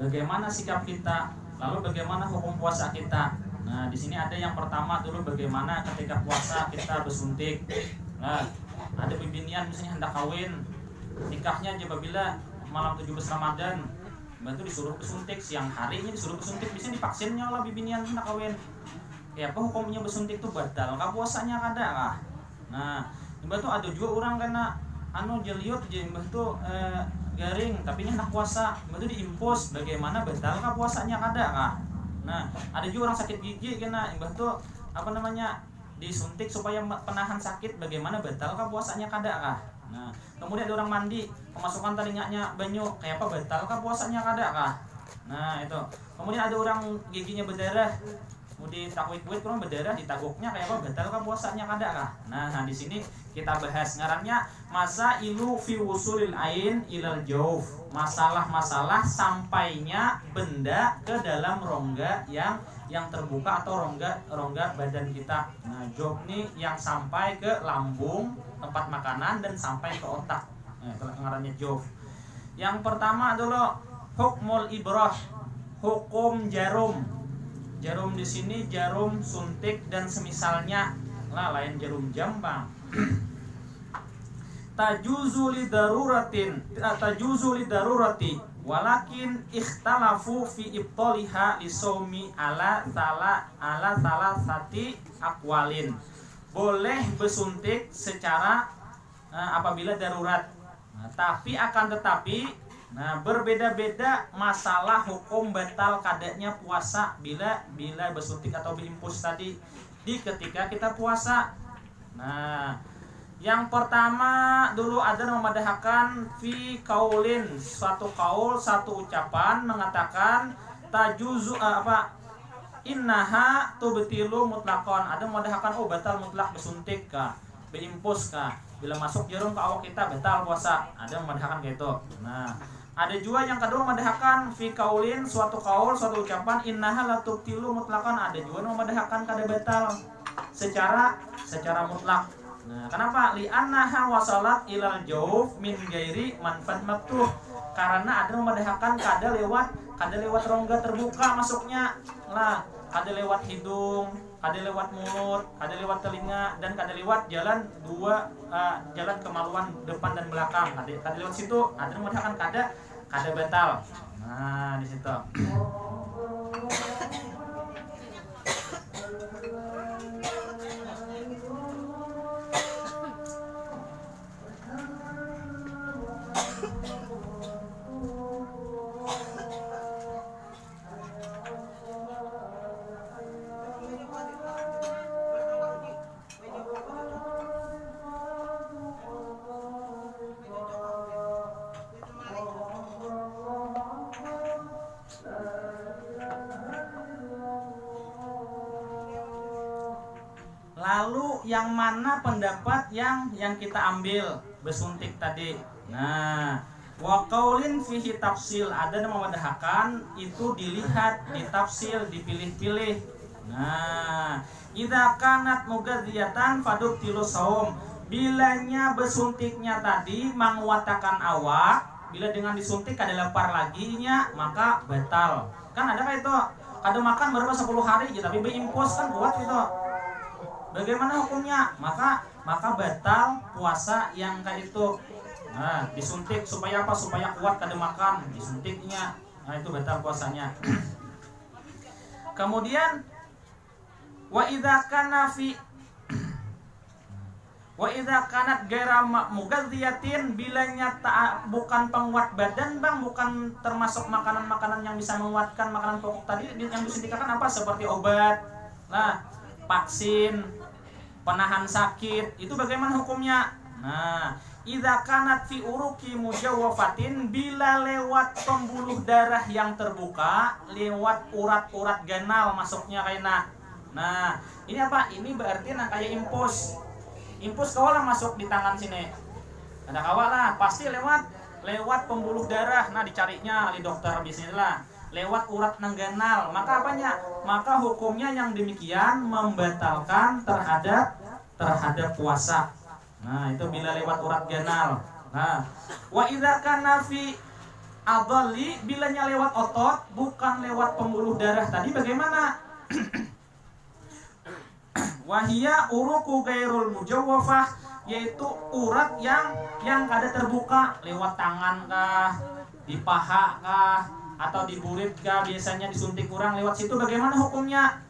bagaimana sikap kita, lalu bagaimana hukum puasa kita. Nah, di sini ada yang pertama dulu bagaimana ketika puasa kita bersuntik. Nah, ada bibinian misalnya hendak kawin, nikahnya apabila malam 17 Ramadan, bantu disuruh bersuntik, siang harinya disuruh bersuntik, bisa divaksinnya lah bibinian hendak kawin. Ya apa hukumnya bersuntik itu batal kah puasanya kada kah? Nah, mbah tuh ada juga orang kena jeliut mbah tuh garing tapi hendak puasa, mbah tuh diimpus, bagaimana batal kah puasanya kada kah? Nah, ada juga orang sakit gigi kena mbah tuh disuntik supaya penahan sakit, bagaimana batal kah puasanya kada kah? Nah, kemudian ada orang mandi kemasukan telinganya banyu, kayak apa batal kah puasanya kada kah? Nah, itu. Kemudian ada orang giginya berdarah, kemudian takwik-wik kurang berdarah ditaguknya, kayak apa batal kah puasanya kada kah? Nah, di sini kita bahas ngarannya masailu fi wusulil ain ilal jauf. Masalah-masalah sampainya benda ke dalam rongga yang terbuka atau rongga badan kita. Nah, jauf ini yang sampai ke lambung, tempat makanan, dan sampai ke otak. Nah, itu ngarannya jauf. Yang pertama adalah hukmul ibrah, hukum jarum. Jarum di sini jarum suntik dan semisalnya lah, lain jarum jambang. Tajuzu lidarurati walakin ikhtalafu fi ibtaliha lisaumi ala salasati aqwalin. Boleh bersuntik secara apabila darurat. Nah, tetapi berbeda-beda masalah hukum batal kadanya puasa bila bersuntik atau berimpus tadi di ketika kita puasa. Nah, yang pertama dulu ada memadahkan fi kaulin, satu kaul, satu ucapan mengatakan tajuzu innaha tubtilu mutlaqan. Ada memadahkan batal mutlak bersuntik kah, berimpus kah, bila masuk jarum ke awak kita batal puasa. Ada memadahkan kayak itu. Nah, ada juga yang kedua memadahkan fi kaulin, suatu kaul, suatu ucapan innaha la tubtilu mutlaqan. Ada juga memadahkan kada batal secara mutlak. Nah, kenapa? Li'annaha wasalat ilal jauf min gairi manfat maktuh. Karena ada memadahkan kada lewat rongga terbuka masuknya. Lah, kada lewat hidung, kada lewat mulut, kada lewat telinga, dan kada lewat jalan kemaluan depan dan belakang. Kada lewat situ, ada memadahkan kada batal. Nah, di situ. Lalu yang mana pendapat yang kita ambil bersuntik tadi? Nah, wa qaulin fihi tafsil, ada yang memadahkan itu dilihat, ditafsil, dipilih-pilih. Nah, idza kanat mugadziyatan fadubtilu saum. Bilanya bersuntiknya tadi menguatakan awak, bila dengan disuntik kada lapar lagi nya, maka batal. Kan ada kayak itu, kada makan berapa 10 hari aja tapi berimpus kan kuat gitu. Bagaimana hukumnya? Maka batal puasa yang kayak itu. Nah, disuntik supaya apa? Supaya kuat kada makan, disuntiknya. Nah, itu batal puasanya. Kemudian wa idza kanat gaira mugadziyatin, bilanya bukan penguat badan bang, bukan termasuk makanan-makanan yang bisa menguatkan, makanan pokok tadi yang disuntikkan apa? Seperti obat, vaksin, penahan sakit, itu bagaimana hukumnya? Nah, idza kanat fi uruki mujawwafatin, bila lewat pembuluh darah yang terbuka, lewat urat-urat ganal masuknya kaina. Nah, ini apa? Ini berarti kayak impus. Impus kawalah masuk di tangan sini. Ada kawalah, pasti lewat pembuluh darah. Nah, dicarinya di dokter bismillah. Lewat urat nangganal, maka apanya? Maka hukumnya yang demikian membatalkan terhadap puasa. Nah, itu bila lewat urat ganal. Nah, wa idza kana fi adali bilanya lewat otot bukan lewat pembuluh darah tadi bagaimana? Wahia uruku gairul mujawwafah, yaitu urat yang kada terbuka lewat tangan kah, di paha kah, atau di burit kah, biasanya disuntik kurang lewat situ bagaimana hukumnya?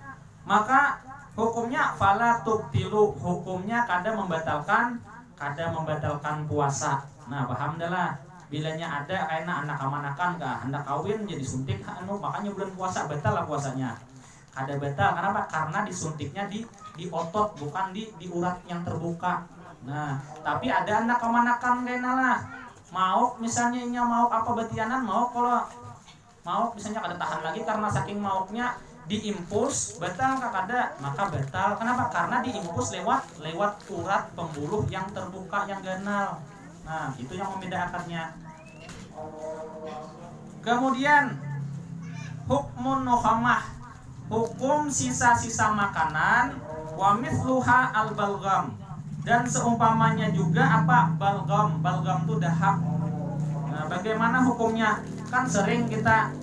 Maka hukumnya fala tubtilu, hukumnya kada membatalkan puasa. Nah, paham dah lah. Bilanya ada karena anak kamanakan kah, hendak kawin jadi suntik makanya bulan puasa batal lah puasanya. Kada batal, kenapa? Karena disuntiknya di otot bukan di urat yang terbuka. Nah, tapi ada anak kamanakan kayaknya lah. Mau misalnya mau apa betianan mau kalau mau misalnya kada tahan lagi karena saking mauknya diimpus batal kah kada? Maka batal. Kenapa? Karena diimpus lewat urat pembuluh yang terbuka yang ganal. Nah, itu yang membedakannya. Kemudian hukmun nukhamah, hukum sisa-sisa makanan, wa mithluha al-balgam, dan seumpamanya juga apa? Balgam itu dahak. Nah, bagaimana hukumnya? Kan sering kita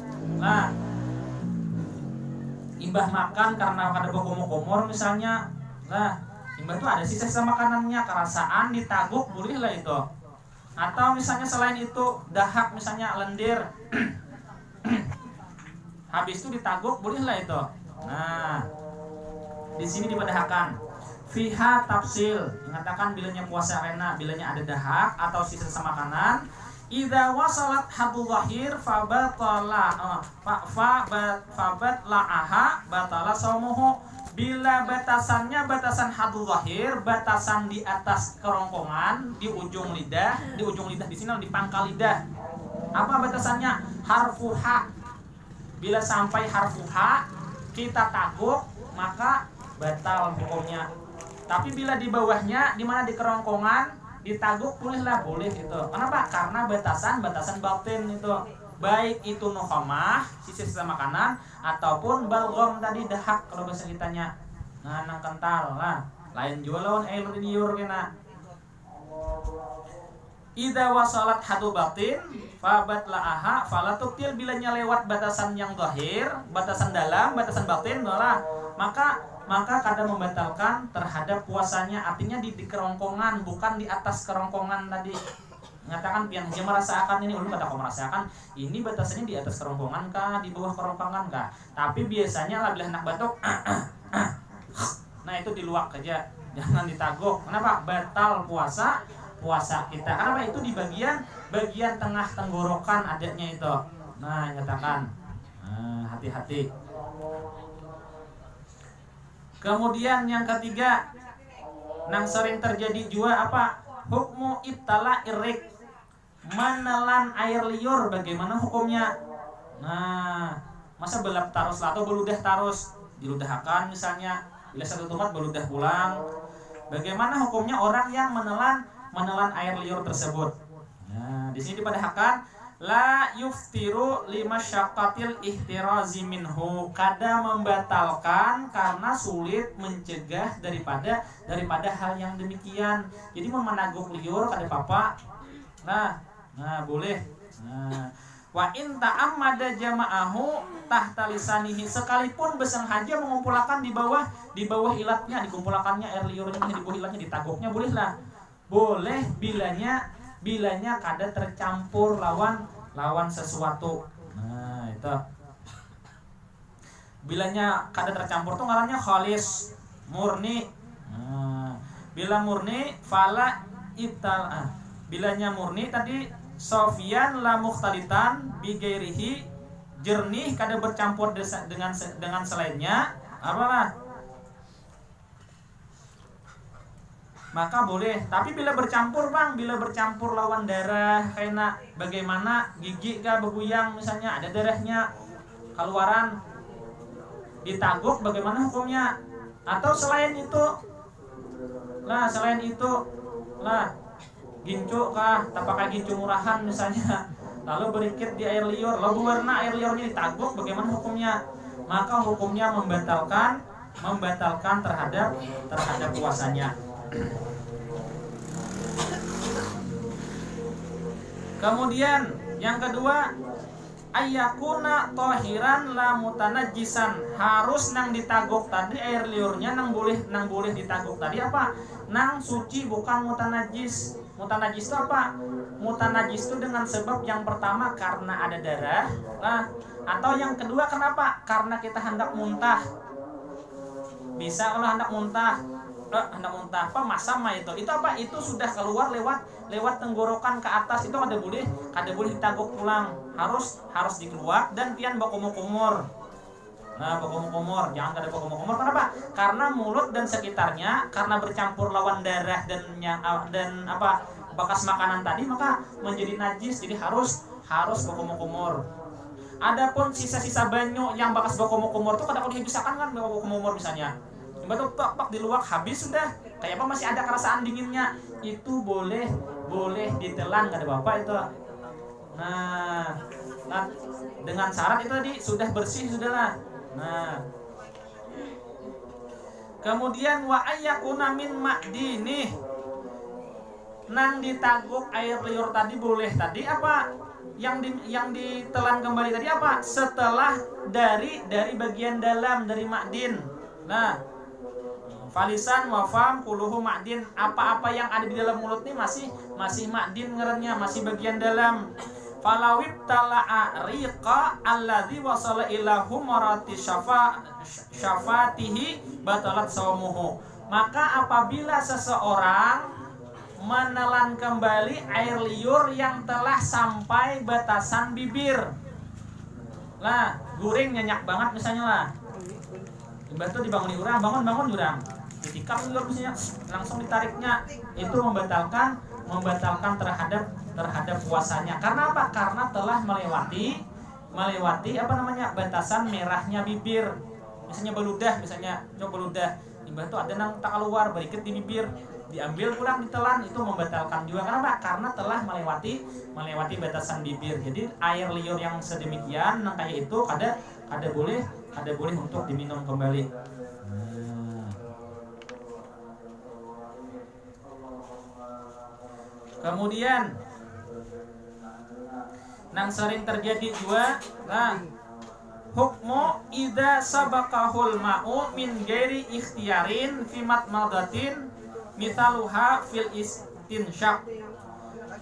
imbah makan karena kada berkumur-kumur misalnya. Nah, imbah itu ada sisa-sisa makanannya, kerasaan ditaguk boleh lah itu. Atau misalnya selain itu dahak misalnya lendir habis itu ditaguk boleh lah itu. Nah, di sini dibedahkan fiha tafsil, mengatakan bilanya puasa karena bilanya ada dahak atau sisa makanan. Idza wasalat hadul zahir fabatala fabatla'aha batala saumuhu. Bila batasannya batasan hadul zahir, batasan di atas kerongkongan, di ujung lidah di sini di pangkal lidah. Apa batasannya? Harfu ha. Bila sampai harfu ha kita taguk maka batal hukumnya. Tapi bila di bawahnya, di mana di kerongkongan ditaguk boleh itu. Kenapa? Karena batasan batin itu. Baik itu nukhamah, sisa-sisa makanan, ataupun balgom tadi dahak kalau bahasa kitanya. Nah, nang kental lah. Lain juga lawan air liur kena. Idza wasalat hadu batin fabatla'aha falatubtil, bilanya lewat batasan yang zahir, batasan dalam, batasan batin lah. Maka kada membatalkan terhadap puasanya, artinya di kerongkongan bukan di atas kerongkongan tadi. Mengatakan yang dia merasakan ini ulun kata kau merasakan ini batasannya di atas kerongkongan kah, di bawah kerongkongan kah. Tapi biasanya lah bila hendak batuk nah itu diluak aja, jangan ditaguk. Kenapa? Batal puasa kita. Karena itu di bagian tengah tenggorokan adanya itu. Nah, nyatakan hati-hati. Kemudian yang ketiga, nang sering terjadi juga apa? Hukmu ibtala irik, menelan air liur, bagaimana hukumnya? Nah, masa belap tarus atau beludah tarus diludahkan misalnya, bila satu tempat beludah pulang, bagaimana hukumnya orang yang menelan air liur tersebut? Nah, di sini dipadahkan la yuftiru limasyaqqatil ihtirazi minhu, kada membatalkan karena sulit mencegah daripada hal yang demikian. Jadi memanaguk liur kada apa-apa. Nah boleh. Nah, wa in ta'ammada jama'ahu tahta lisanihi, sekalipun bersengaja mengumpulkan di bawah ilatnya, dikumpulkannya air liurnya di bawah ilatnya, ditaguknya boleh lah. Boleh bilanya kada tercampur lawan sesuatu. Nah, itu. Bilanya kada tercampur tuh ngarannya khalis, murni. Nah, bila murni fala ital. Bilanya murni tadi sofian la mukhtalitan bi ghairihi, jernih kada bercampur dengan selainnya, apalah? Maka boleh. Tapi bila bercampur lawan darah, kayak bagaimana gigi kah beguyang misalnya, ada darahnya keluaran, ditaguk bagaimana hukumnya? Atau selain itu gincu kah, tapakai gincu murahan misalnya, lalu berikit di air liur, lalu warna air liurnya ditaguk, bagaimana hukumnya? Maka hukumnya membatalkan terhadap puasanya. Kemudian Yang kedua, ayyakuna tahiran la mutanajjisan. Harus nang ditagok tadi air liurnya nang boleh ditagok tadi apa? Nang suci bukan mutanajjis. Mutanajjis itu apa? Mutanajjis itu dengan sebab yang pertama karena ada darah, atau yang kedua kenapa? Karena kita hendak muntah. Bisa kalau hendak muntah apa masama itu apa, itu sudah keluar lewat tenggorokan ke atas, itu kada boleh ditagok pulang, harus dikeluar dan pian bakumur-kumur. Nah, bakumur-kumur, jangan kada bakumur-kumur. Kenapa? Karena mulut dan sekitarnya karena bercampur lawan darah dan apa bekas makanan tadi, maka menjadi najis, jadi harus bakumur-kumur. Adapun sisa-sisa banyu yang bekas bakumur-kumur itu kada boleh dipisahkan kan, bakumur misalnya. Baru pak diluak habis sudah, kayak apa masih ada kerasaan dinginnya, itu boleh ditelan, nggak ada apa-apa itu. Nah, dengan syarat itu tadi sudah bersih sudahlah. Nah, kemudian wa ayyakuna min ma'dini, nang ditaguk air liur tadi boleh tadi apa? Yang ditelan kembali tadi apa? Setelah dari bagian dalam dari ma'din. Nah, falisan wafam kuluhu ma'din, apa-apa yang ada di dalam mulut ini masih ma'din ngarannya, masih bagian dalam. Falawib tala'a riqa alladzi wasala ila humarati syafatihi batalat sawmuhu. Maka apabila seseorang menelan kembali air liur yang telah sampai batasan bibir, lah guring nyenyak banget misalnya lah, batu dibanguni urang, bangun urang, ditikam liur misalnya, langsung ditariknya, itu membatalkan terhadap puasanya. Karena apa? Karena telah melewati apa namanya batasan merahnya bibir. Misalnya beludah, coba beludah, imbah itu ada nang tak keluar, beriket di bibir, diambil pulang ditelan, itu membatalkan juga. Kenapa? Karena telah melewati batasan bibir. Jadi air liur yang sedemikian nang kayak itu ada boleh untuk diminum kembali. Kemudian nang sering terjadi juga, hukmu idza sabaqahul ma'u min ghairi ikhtiyarin fi matmadatin mithaluha fil istinsyaq.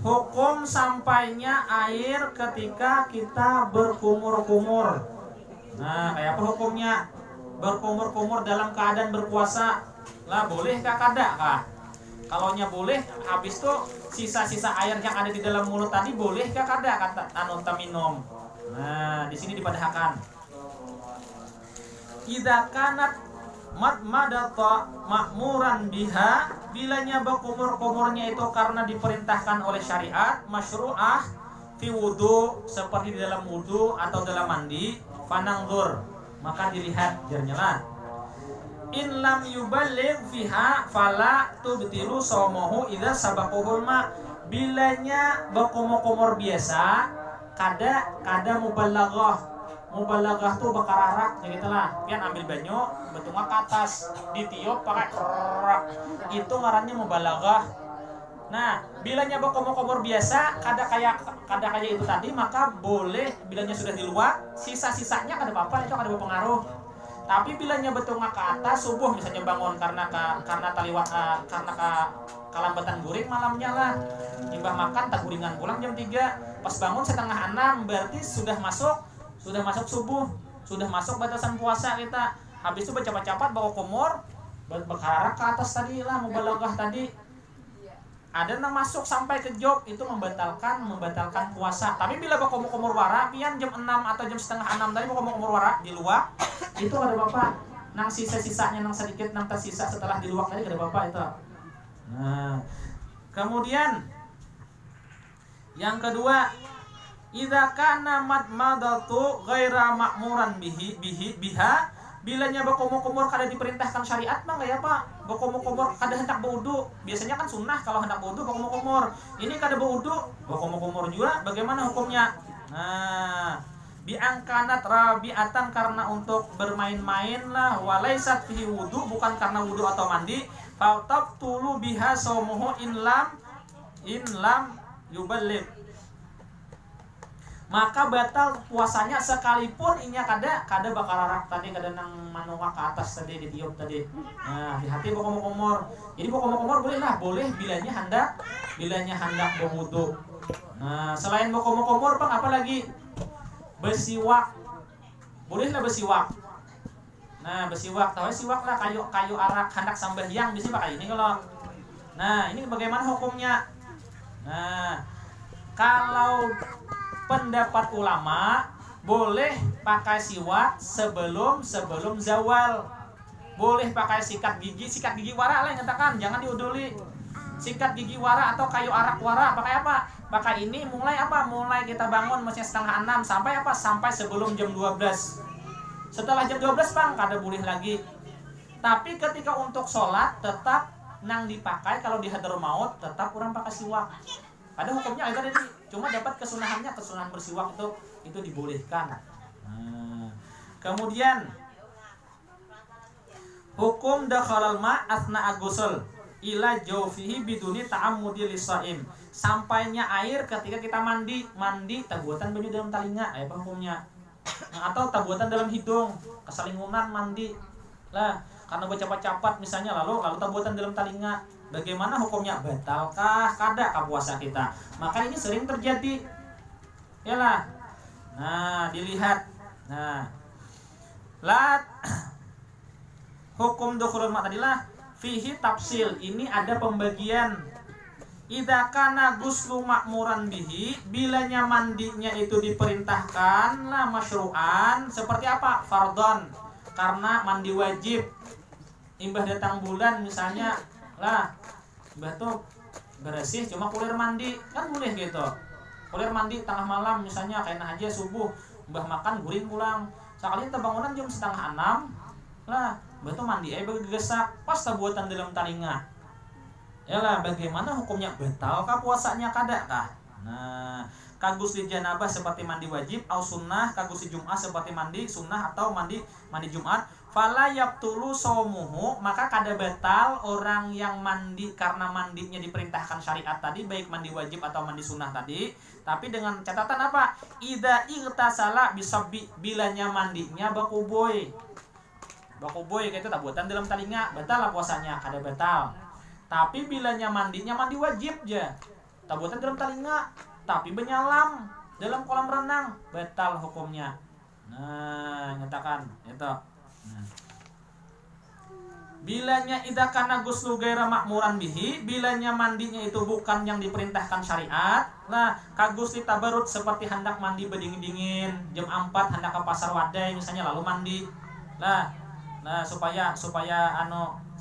Hukum sampainya air ketika kita berkumur-kumur. Nah, kayak apa hukumnya? Berkumur-kumur dalam keadaan berpuasa. Lah bolehkah kada kah? Kalaunya boleh, habis tuh sisa-sisa air yang ada di dalam mulut tadi bolehkah kada kata anunta minum. Nah, di sini dipadahkan. Idza kanat madmadata ma'muran biha, bilanya berkumur-kumurnya itu karena diperintahkan oleh syariat, masyru'ah fi wudu, seperti di dalam wudu atau dalam mandi, fanangdur, maka dilihat jarnya lah. In lam yuballigh fiha fala tubtilu shaumahu idza sabaqahul ma. Bilanya berkumur-kumur biasa, kada mubalaghah tuh bakararak gitu lah. Pian ambil banyu, betunga ke atas, ditiup pakai itu ngarannya mubalaghah. Nah, bilanya berkumur-kumur biasa, kada kayak itu tadi, maka boleh. Bilanya sudah diluak, sisa-sisanya kada apa-apa, itu kada berpengaruh. Tapi bilanya betunga ke atas subuh misalnya bangun karena taliwat karena kalambatan guring malamnya lah, imbah makan tak guringan pulang jam 3, pas bangun setengah 6, berarti sudah masuk subuh, sudah masuk batasan puasa kita. Habis itu bercapat-capat bawa kumur, berkarak ke atas tadi lah, mubalaghah tadi. Ada yang masuk sampai ke job, itu membatalkan puasa. Tapi bila berkumur-kumur wara, pian jam 6 atau jam setengah 6 tadi berkumur-kumur wara di luar, itu ada bapak. Nang sisa-sisanya nang sedikit nang tersisa setelah di luar tadi ada bapak itu. Nah, kemudian yang kedua, idza kana madmadatu ghaira ma'muran biha, bilanya berkumur-kumur kada diperintahkan syariat mah enggak ya Pak? Berkumur-kumur kada hendak berwudu. Biasanya kan sunnah kalau hendak berwudu berkumur-kumur. Ini kada berwudu, berkumur-kumur juga. Bagaimana hukumnya? Nah, biangkanat rabiatan, karena untuk bermain-main lah, walaisat fihi wudu, bukan karena wudu atau mandi. Fatab tulu biha saumuhu in lam yuballigh. maka batal puasanya sekalipun inya kada bakal rarak tadi, kada nang manuka ke atas tadi ditiup tadi. Nah, hati-hati bokomor. Jadi bokomor boleh bilanya hendak berwudu. Nah, selain bokomor Bang, apa lagi? Bersiwak. Bolehlah bersiwak. Nah, bersiwak, tahu siwak lah kayu arak hendak sambahyang bisa pakai ini kalau. Nah, ini bagaimana hukumnya? Nah, kalau pendapat ulama boleh pakai siwak sebelum zawal. Boleh pakai sikat gigi wara lah yang katakan, jangan diuduli. Sikat gigi wara atau kayu arak wara, pakai apa? Pakai ini mulai apa? Mulai kita bangun mestinya 5:30 sampai apa? Sampai sebelum jam 12. Setelah jam 12 Bang, kada boleh lagi. Tapi ketika untuk sholat tetap nang dipakai, kalau di hadramaut tetap kurang pakai siwak. Ada hukumnya ada tadi, cuma dapat kesunahan bersiwak itu dibolehkan. Nah, kemudian hukum dakhalal ma asna agusl ila jawfihi biduni ta'ammudi lisaim. Sampainya air ketika kita mandi tabuatan baju dalam talinga, apa hukumnya? Atau tabuatan dalam hidung, kesalingunan mandi lah karena bercapat-capat misalnya, lalu tabuatan dalam talinga. Bagaimana hukumnya? Batalkah kada puasa kita? Maka ini sering terjadi. Yalah. Nah, dilihat. Nah. Hukum dukhulul ma tadilah fihi tafsil. Ini ada pembagian. Idza kana ghuslu ma'muran bihi, bilanya mandinya itu diperintahkan lah masyru'an, seperti apa? Fardhon, karena mandi wajib. Imbah datang bulan misalnya lah, mbah tuh bersih cuma kulir mandi, kan boleh gitu. Kulir mandi tengah malam misalnya kena aja subuh, mbah makan guring pulang. Sekali terbangunan jam 5:30 lah, mbah tuh mandi bergesak pas tabuatan dalam talinga. Yalah, bagaimana hukumnya? Batalkah puasanya kada kah? Nah, kagus di janabah seperti mandi wajib, au sunnah kagus di Jumat seperti mandi sunnah atau mandi Jumat. Fala yabtulu shaumuhu, maka kada batal orang yang mandi karena mandinya diperintahkan syariat tadi, baik mandi wajib atau mandi sunnah tadi. Tapi dengan catatan apa? Idza igtasala bisabbi, bilanya mandinya bakuboy kayak itu tabuatan dalam talinga, batal lah puasanya, kada batal. Tapi bilanya mandinya mandi wajib aja, tabuatan dalam talinga, tapi benyalam dalam kolam renang, batal hukumnya. Nah, nyatakan itu. Nah. Bilanya idza kana ghuslu ghaira ma'muran bihi, bilanya mandinya itu bukan yang diperintahkan syariat. Nah, kagus tabarut seperti hendak mandi berdingin-dingin, jam 4 hendak ke pasar wadai misalnya lalu mandi. Nah, supaya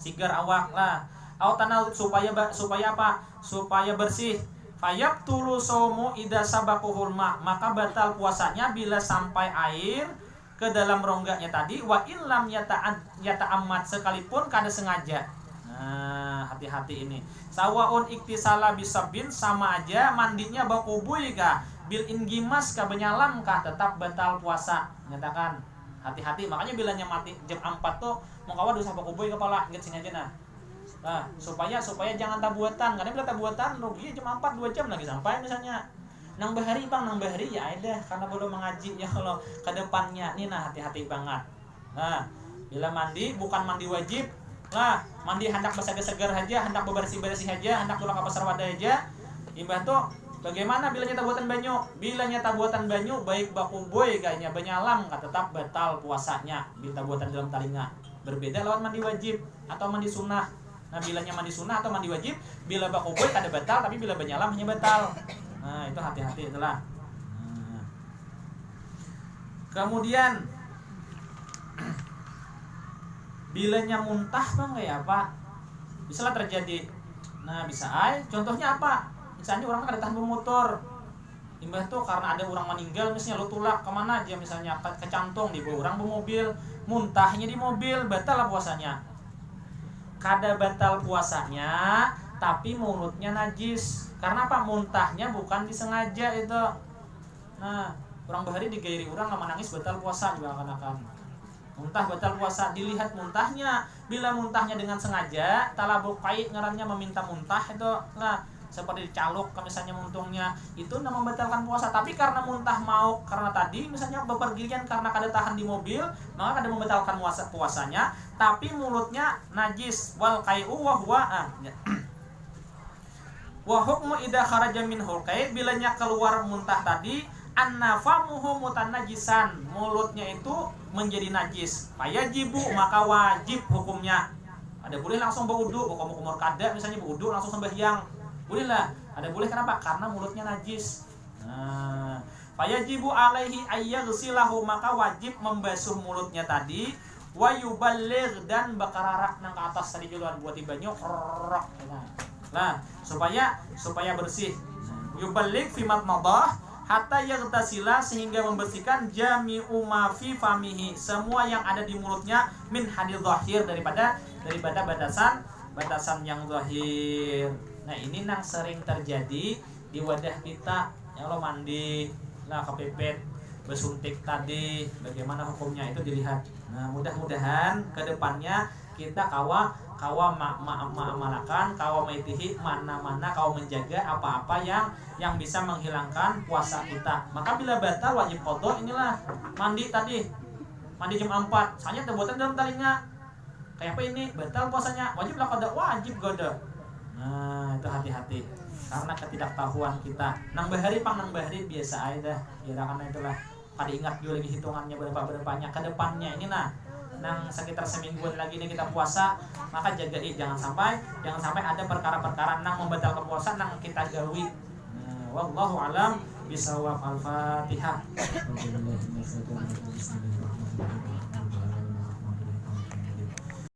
sigar awak lah. Tanah supaya apa? Supaya bersih. Fayab tulu somu ida sabakuhul ma, maka batal puasanya bila sampai air ke dalam rongganya tadi. Wa illam yata amat, sekalipun kada sengaja. Nah, hati-hati ini. Sawaun iktisala bisabin, sama aja mandinya bakubui kah, bil ingimas kah, benyalam kah, tetap batal puasa. Nyatakan hati-hati. Makanya bilanya mati jam 4 tuh mau kawan dosa bakubui kepala inget sini aja. Nah, supaya jangan tabuatan. Karena bila tabuatan rugi jam 4 2 jam lagi sampai misalnya. Nang bahari ya ada, karena belum mengaji ya kalau ke depannya. Nih nah, hati-hati banget. Nah, bila mandi bukan mandi wajib. Nah, mandi hendak segar aja, hendak bersih-bersih aja, hendak pulang ke pasar wadah aja. Imbah tuh bagaimana bilanya tabuatan banyu? Bilanya tabuatan banyu baik bakuboy kayaknya benyalam, tetap batal puasanya bila tabuatan dalam talinga. Berbeda lawan mandi wajib atau mandi sunnah. Nah, bilanya mandi sunnah atau mandi wajib, bila bakuboy kada batal, tapi bila benyalam hanya batal. Nah, itu hati-hati itulah. Nah. Kemudian bilanya muntah Bang kayak apa? Bisa lah terjadi. Nah, bisa contohnya apa? Misalnya orang kada tahan bermotor. Imbah tuh karena ada orang meninggal misalnya lo tulak kemana aja misalnya kecantung di bawah orang bermobil, muntahnya di mobil, batal lah puasanya. Kada batal puasanya, tapi mulutnya najis. Karena apa? Muntahnya bukan disengaja itu. Nah, orang bahari digairi orang lama nangis batal puasa juga akan. Muntah batal puasa, dilihat muntahnya. Bila muntahnya dengan sengaja, talabuk pait ngarannya meminta muntah itu. Nah, seperti caluk misalnya muntungnya, itu membatalkan puasa. Tapi karena muntah mau karena tadi misalnya bepergian karena kada tahan di mobil, maka kada membatalkan puasanya, tapi mulutnya najis. Wal qai'u wa huwa wa hukmu idza kharaja minhul qai', bilanya keluar muntah tadi, annafamuhu mutanajisan, mulutnya itu menjadi najis. Fayajibu, maka wajib hukumnya. Ada boleh langsung berwudu, umur kada misalnya berwudu langsung sembahyang. Boleh lah. Ada boleh kenapa? Karena mulutnya najis. Nah, fayajibu alaihi ayyaghsilahu, maka wajib membasuh mulutnya tadi, wa yuballigh, dan bakararak nang ke atas tadi duluan buat ibanyo krok. Nah, supaya bersih. Yuballigh fi matmadah hatta yaghtasila, sehingga membersihkan jami'u ma fi famihi, semua yang ada di mulutnya, min hadil zahir, daripada batasan yang zahir. Nah, ini nang sering terjadi di wadah kita. Yang lo mandi lah kepepet besuntik tadi, bagaimana hukumnya itu dilihat. Nah, mudah-mudahan ke depannya kita kawa ma'amalakan, kawa maitihi, mana-mana kawa menjaga apa-apa yang bisa menghilangkan puasa kita. Maka bila batal wajib qadha, inilah mandi tadi. Mandi jam 4, soalnya terbuatan dalam talinya. Kayak apa ini? Batal puasanya, wajiblah qadha, wajib qadha. Nah, itu hati-hati. Karena ketidaktahuan kita. Nang bahari biasa aja. Ya karena itulah pada ingat juga lagi hitungannya berapa-berapanya ke depannya ini nang sekitar semingguan lagi ini kita puasa, maka jaga jangan sampai ada perkara-perkara nang membatalkan puasa nang kita gawi. Wallahu alam bisawab. Al-Fatihah.